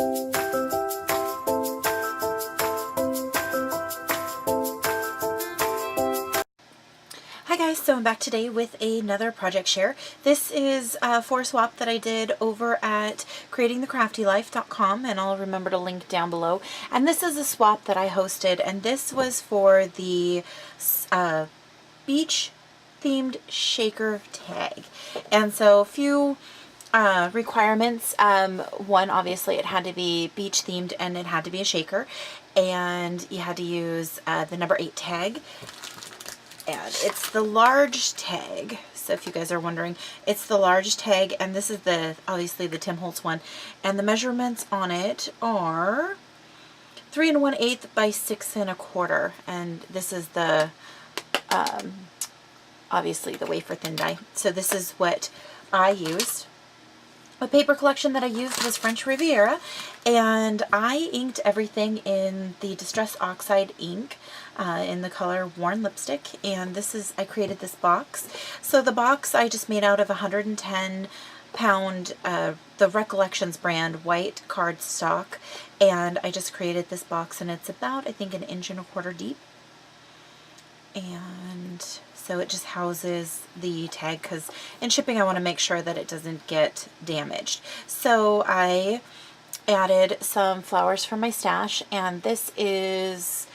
Hi guys, so I'm back today with another project share. This is for a swap that I did over at creatingthecraftylife.com, and I'll remember to link down below. And this is a swap that I hosted, and this was for the beach themed shaker tag. And so a few requirements. One, obviously it had to be beach themed and it had to be a shaker, and you had to use the number 8 tag. And it's the large tag, so if you guys are wondering, it's the large tag, and this is obviously the Tim Holtz one, and the measurements on it are 3 1/8 by 6 1/4, and this is the obviously the wafer thin die. So this is what I used. The paper collection that I used was French Riviera, and I inked everything in the Distress Oxide ink in the color Worn Lipstick, and I created this box. So the box I just made out of 110 pound the Recollections brand white cardstock, and I just created this box, and it's about, I think, 1.25 inches deep. And so it just houses the tag, because in shipping I want to make sure that it doesn't get damaged. So I added some flowers from my stash, and this is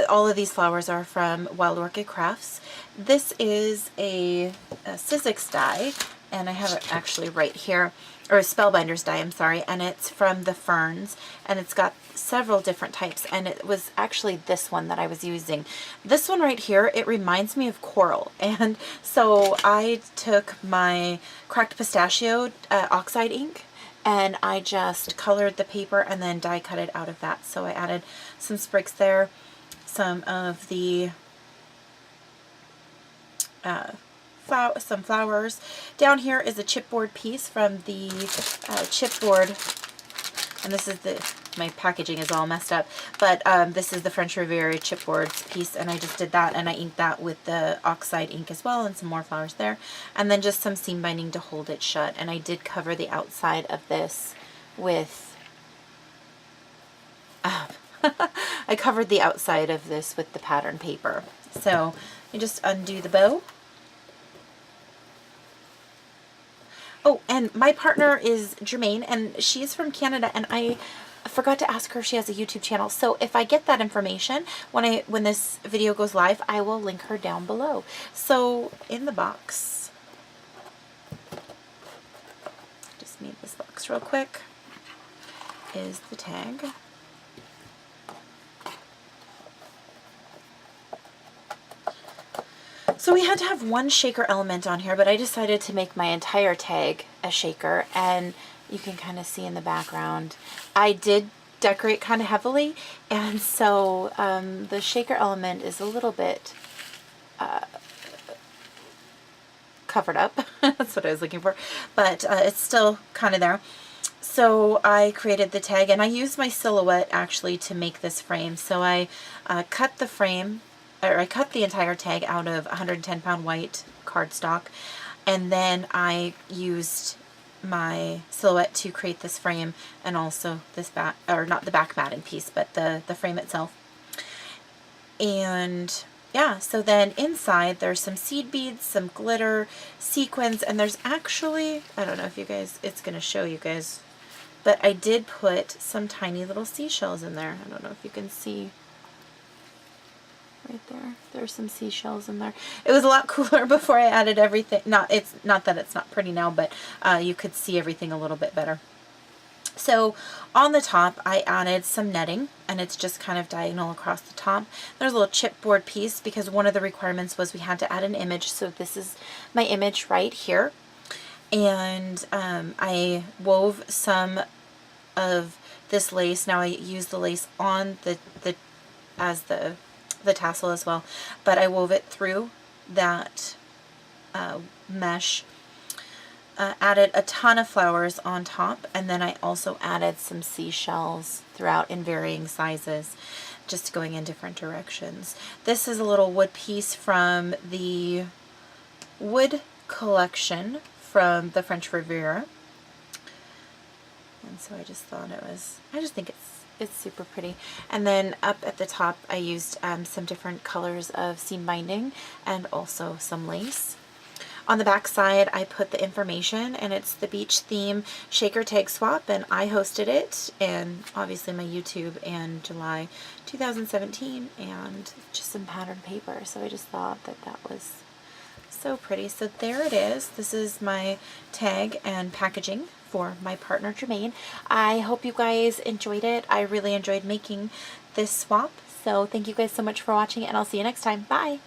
all of these flowers are from Wild Orchid Crafts. This is a Sizzix die, and I have it actually right here, or a Spellbinders die, I'm sorry, and it's from the Ferns, and it's got several different types, and it was actually this one that I was using. This one right here, it reminds me of coral, and so I took my Cracked Pistachio Oxide ink, and I just colored the paper and then die cut it out of that. So I added some sprigs there, some of the some flowers. Down here is a chipboard piece from the chipboard, and this is my packaging is all messed up, but this is the French Riviera chipboard piece, and I just did that, and I inked that with the oxide ink as well, and some more flowers there, and then just some seam binding to hold it shut. And I did cover the outside of this with I covered the outside of this with the pattern paper. So you just undo the bow. Oh, and my partner is Germaine, and she's from Canada, and I forgot to ask her if she has a YouTube channel. So if I get that information when this video goes live, I will link her down below. So in the box, just made this box real quick, is the tag. So we had to have one shaker element on here, but I decided to make my entire tag a shaker, and you can kind of see in the background I did decorate kind of heavily, and so the shaker element is a little bit covered up. That's what I was looking for, but it's still kind of there. So I created the tag, and I used my silhouette actually to make this frame. So I cut the frame, or I cut the entire tag out of 110 pound white cardstock, and then I used my silhouette to create this frame, and also this back, or not the back matting piece, but the frame itself. And yeah, so then inside there's some seed beads, some glitter, sequins, and there's actually, I don't know if you guys, it's going to show you guys, but I did put some tiny little seashells in there. I don't know if you can see right there. There's some seashells in there. It was a lot cooler before I added everything. It's not that it's not pretty now, but you could see everything a little bit better. So on the top I added some netting, and it's just kind of diagonal across the top. There's a little chipboard piece because one of the requirements was we had to add an image, so this is my image right here. And I wove some of this lace. Now I used the lace on as the tassel as well, but I wove it through that mesh. Added a ton of flowers on top, and then I also added some seashells throughout in varying sizes, just going in different directions. This is a little wood piece from the wood collection from the French Riviera. And so I just thought I just think it's super pretty. And then up at the top, I used some different colors of seam binding and also some lace. On the back side, I put the information, and it's the beach theme shaker tag swap, and I hosted it, and obviously my YouTube in July 2017, and just some pattern paper. So I just thought that was so pretty. So there it is. This is my tag and packaging for my partner Germaine. I hope you guys enjoyed it. I really enjoyed making this swap. So thank you guys so much for watching, and I'll see you next time. Bye!